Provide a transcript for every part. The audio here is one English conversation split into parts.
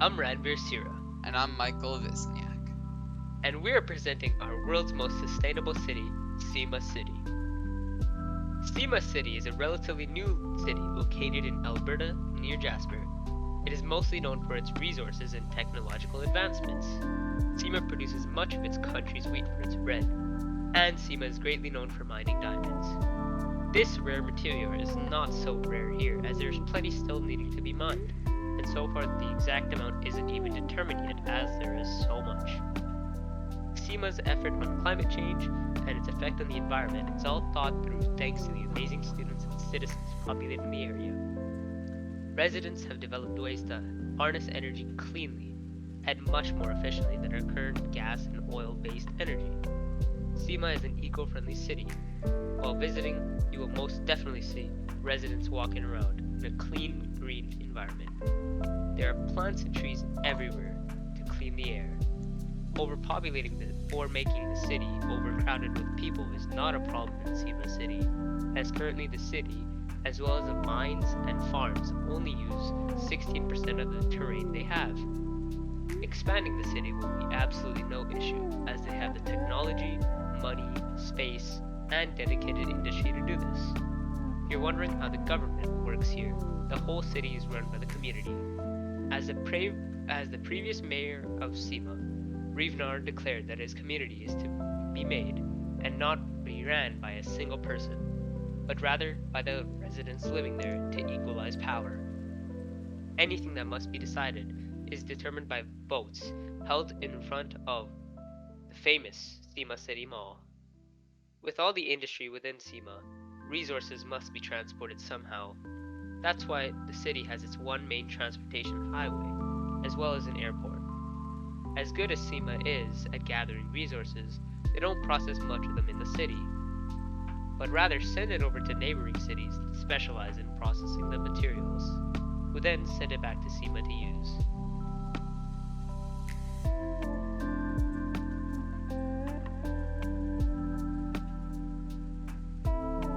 I'm Ranveer S, And I'm Michael Wisniak. and we're presenting our world's most sustainable city, Syma City. Syma City is a relatively new city located in Alberta near Jasper. It is mostly known for its resources and technological advancements. Syma produces much of its country's wheat for its bread, and Syma is greatly known for mining diamonds. This rare material is not so rare here, as there's plenty still needing to be mined, and so far the exact amount isn't even determined yet, as there is so much. Syma's effort on climate change and its effect on the environment is all thought through thanks to the amazing students and citizens populating the area. Residents have developed ways to harness energy cleanly and much more efficiently than our current gas and oil-based energy. Syma is an eco-friendly city. While visiting, you will most definitely see residents walking around in a clean, green environment. There are plants and trees everywhere to clean the air. Overpopulating or making the city overcrowded with people is not a problem in Syma City, as currently the city, as well as the mines and farms, only use 16% of the terrain they have. Expanding the city will be absolutely no issue, as they have the technology, money, space, and dedicated industry to do this. If you're wondering how the government works here, the whole city is run by the community. As the previous mayor of Syma, Rivnar declared that his community is to be made and not be ran by a single person, but rather by the residents living there to equalize power. Anything that must be decided is determined by votes held in front of the famous Syma City Mall. With all the industry within Syma, resources must be transported somehow. That's why the city has its one main transportation highway, as well as an airport. As good as Syma is at gathering resources, they don't process much of them in the city, but rather send it over to neighboring cities that specialize in processing the materials, who then send it back to Syma to use.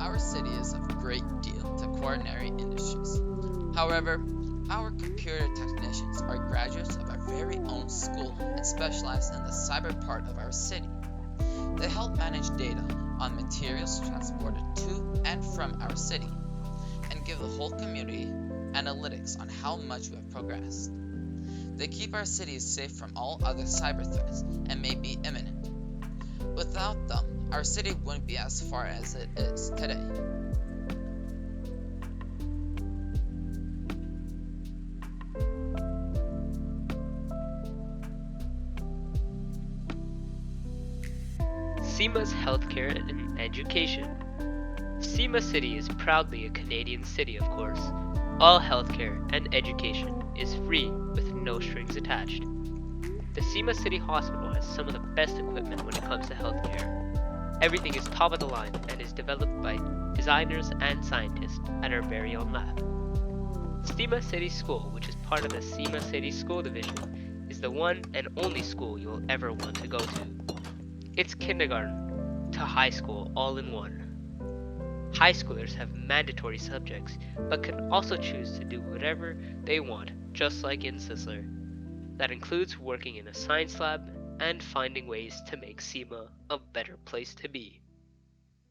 Our city is of great deal to culinary industries. However, our computer technicians are graduates of our very own school and specialize in the cyber part of our city. They help manage data on materials transported to and from our city, and give the whole community analytics on how much we have progressed. They keep our city safe from all other cyber threats and may be imminent. Without them, our city wouldn't be as far as it is today. Syma's healthcare and education. Syma City is proudly a Canadian city, of course. All healthcare and education is free with no strings attached. The Syma City Hospital has some of the best equipment when it comes to healthcare. Everything is top of the line and is developed by designers and scientists at our very own lab. Syma City School, which is part of the Syma City School Division, is the one and only school you'll ever want to go to. It's kindergarten to high school all in one. High schoolers have mandatory subjects, but can also choose to do whatever they want, just like in Sisler. That includes working in a science lab and finding ways to make Syma a better place to be.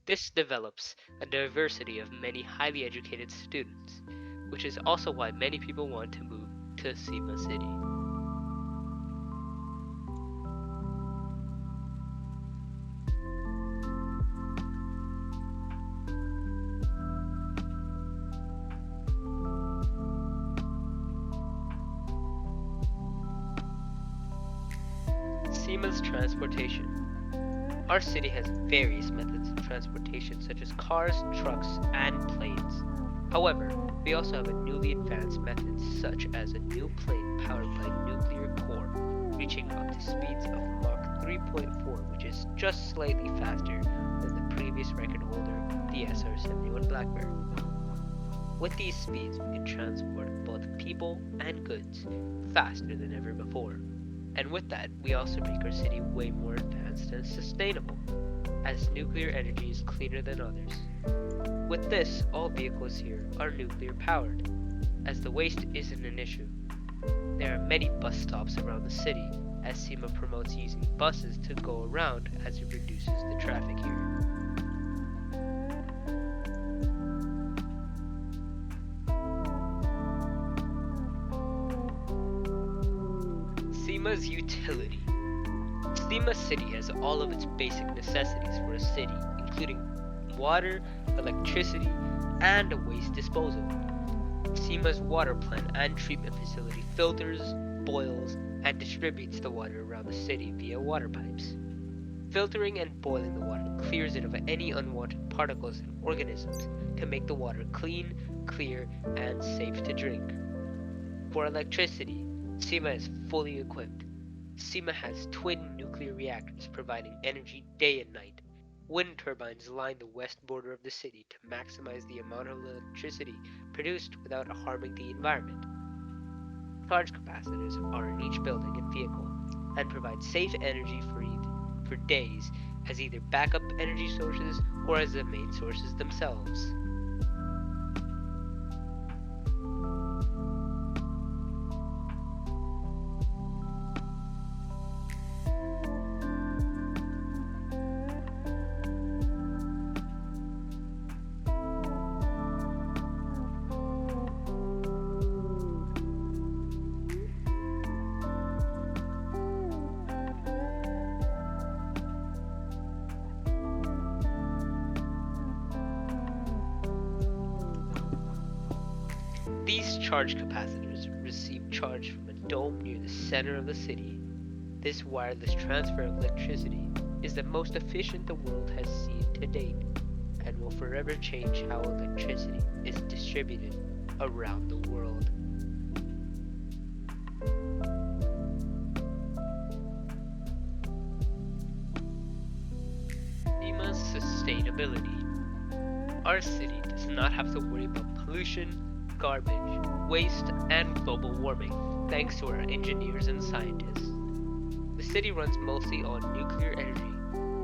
This develops a diversity of many highly educated students, which is also why many people want to move to Syma City. Syma's transportation. Our city has various methods of transportation such as cars, trucks, and planes. However, we also have a newly advanced method such as a new plane powered by nuclear core, reaching up to speeds of Mach 3.4, which is just slightly faster than the previous record holder, the SR-71 Blackbird. With these speeds, we can transport both people and goods faster than ever before. And with that, we also make our city way more advanced and sustainable, as nuclear energy is cleaner than others. With this, all vehicles here are nuclear powered, as the waste isn't an issue. There are many bus stops around the city, as Syma promotes using buses to go around as it reduces the traffic here. Syma's utility. Syma City has all of its basic necessities for a city, including water, electricity, and a waste disposal. Syma's water plant and treatment facility filters, boils, and distributes the water around the city via water pipes. Filtering and boiling the water clears it of any unwanted particles and organisms to make the water clean, clear, and safe to drink. For electricity, Syma is fully equipped. Syma has twin nuclear reactors providing energy day and night. Wind turbines line the west border of the city to maximize the amount of electricity produced without harming the environment. Charge capacitors are in each building and vehicle and provide safe energy for days as either backup energy sources or as the main sources themselves. These charge capacitors receive charge from a dome near the center of the city. This wireless transfer of electricity is the most efficient the world has seen to date and will forever change how electricity is distributed around the world. Lima's sustainability. Our city does not have to worry about pollution, garbage, waste, and global warming thanks to our engineers and scientists. The city runs mostly on nuclear energy.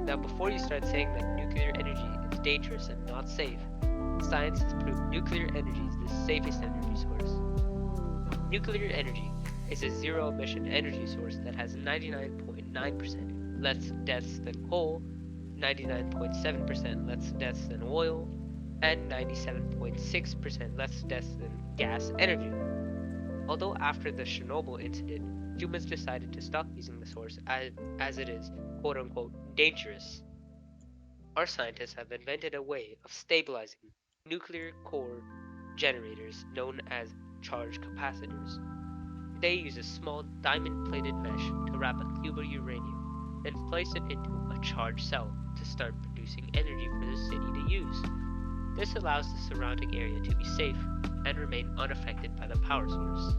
Now, before you start saying that nuclear energy is dangerous and not safe, science has proved nuclear energy is the safest energy source. Nuclear energy is a zero emission energy source that has 99.9% less deaths than coal, 99.7% less deaths than oil, and 97.6% less deaths than gas energy. Although after the Chernobyl incident, humans decided to stop using the source as it is quote unquote dangerous, our scientists have invented a way of stabilizing nuclear core generators known as charge capacitors. They use a small diamond plated mesh to wrap a cube of uranium, then place it into a charged cell to start producing energy for the city to use. This allows the surrounding area to be safe and remain unaffected by the power source.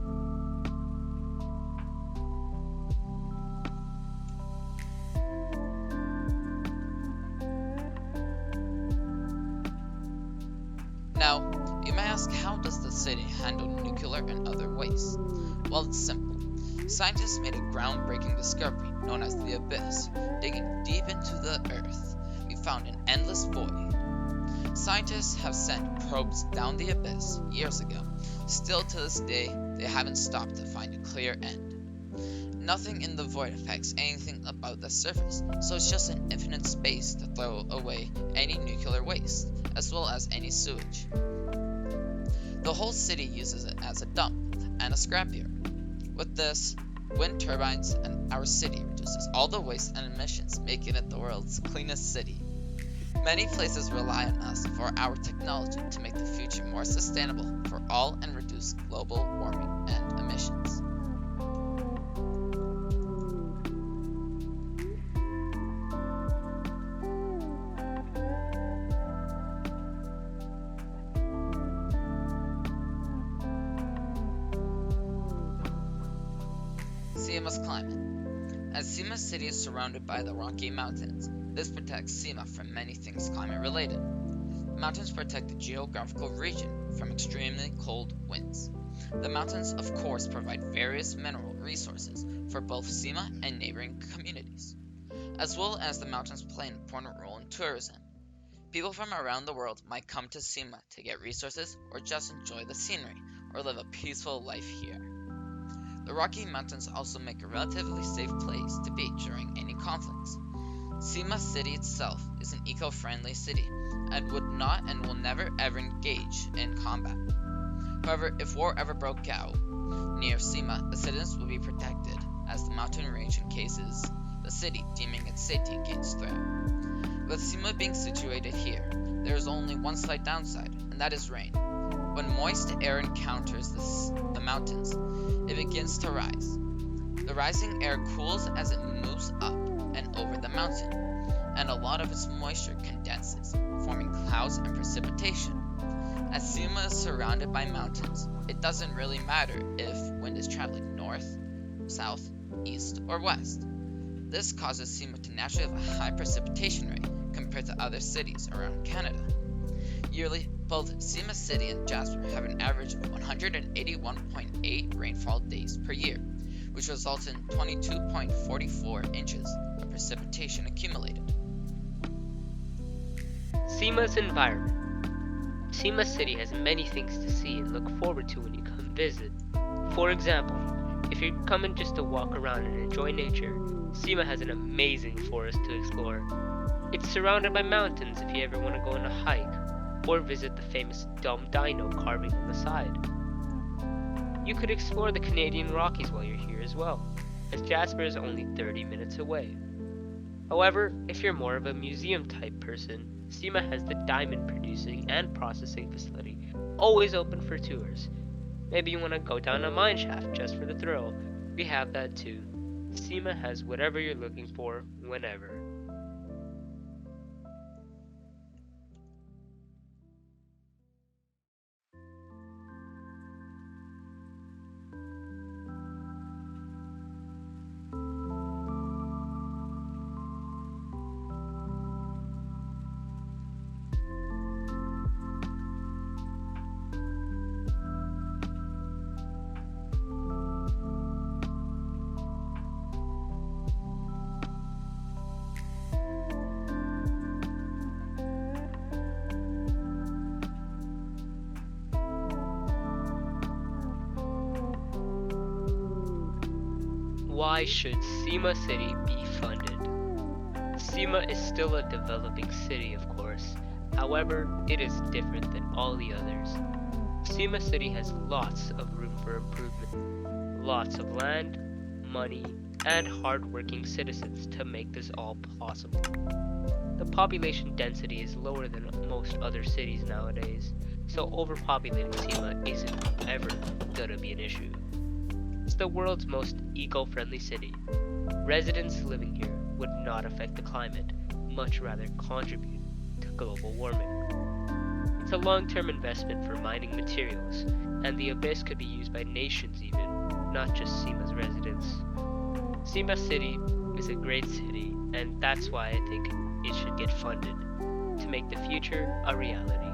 Now, you may ask, how does the city handle nuclear and other waste? Well, it's simple. Scientists made a groundbreaking discovery known as the abyss. Digging deep into the earth, we found an endless void. Scientists have sent probes down the abyss years ago. Still to this day, they haven't stopped to find a clear end. Nothing in the void affects anything about the surface, so it's just an infinite space to throw away any nuclear waste, as well as any sewage. The whole city uses it as a dump and a scrapyard. With this, wind turbines and our city reduces all the waste and emissions, making it the world's cleanest city. Many places rely on us for our technology to make the future more sustainable for all and reduce global warming and emissions. Syma's climate. As Syma City is surrounded by the Rocky Mountains, this protects Syma from many things climate related. Mountains protect the geographical region from extremely cold winds. The mountains, of course, provide various mineral resources for both Syma and neighboring communities, as well as the mountains play an important role in tourism. People from around the world might come to Syma to get resources or just enjoy the scenery or live a peaceful life here. The Rocky Mountains also make a relatively safe place to be during any conflicts. Syma City itself is an eco-friendly city and would not and will never ever engage in combat. However, if war ever broke out near Syma, the citizens would be protected as the mountain range encases the city, deeming its safety against threat. With Syma being situated here, there is only one slight downside, and that is rain. When moist air encounters the mountains, it begins to rise. The rising air cools as it moves up and over the mountain, and a lot of its moisture condenses, forming clouds and precipitation. As Syma is surrounded by mountains, it doesn't really matter if wind is traveling north, south, east, or west. This causes Syma to naturally have a high precipitation rate compared to other cities around Canada. Yearly, both Syma City and Jasper have an average of 181.8 rainfall days per year, which results in 22.44 inches of precipitation accumulated. Syma's environment. Syma City has many things to see and look forward to when you come visit. For example, if you're coming just to walk around and enjoy nature, Syma has an amazing forest to explore. It's surrounded by mountains if you ever want to go on a hike, or visit the famous dumb dino carving on the side. You could explore the Canadian Rockies while you're here as well, as Jasper is only 30 minutes away. However, if you're more of a museum type person, Syma has the diamond producing and processing facility always open for tours. Maybe you want to go down a mine shaft just for the thrill. We have that too. Syma has whatever you're looking for, whenever. Why should Syma City be funded? Syma is still a developing city, of course. However, it is different than all the others. Syma City has lots of room for improvement. Lots of land, money, and hard-working citizens to make this all possible. The population density is lower than most other cities nowadays, so overpopulating Syma isn't ever gonna be an issue. It's the world's most eco-friendly city. Residents living here would not affect the climate, much rather contribute to global warming. It's a long-term investment for mining materials, and the abyss could be used by nations even, not just Syma's residents. Syma City is a great city, and that's why I think it should get funded, to make the future a reality.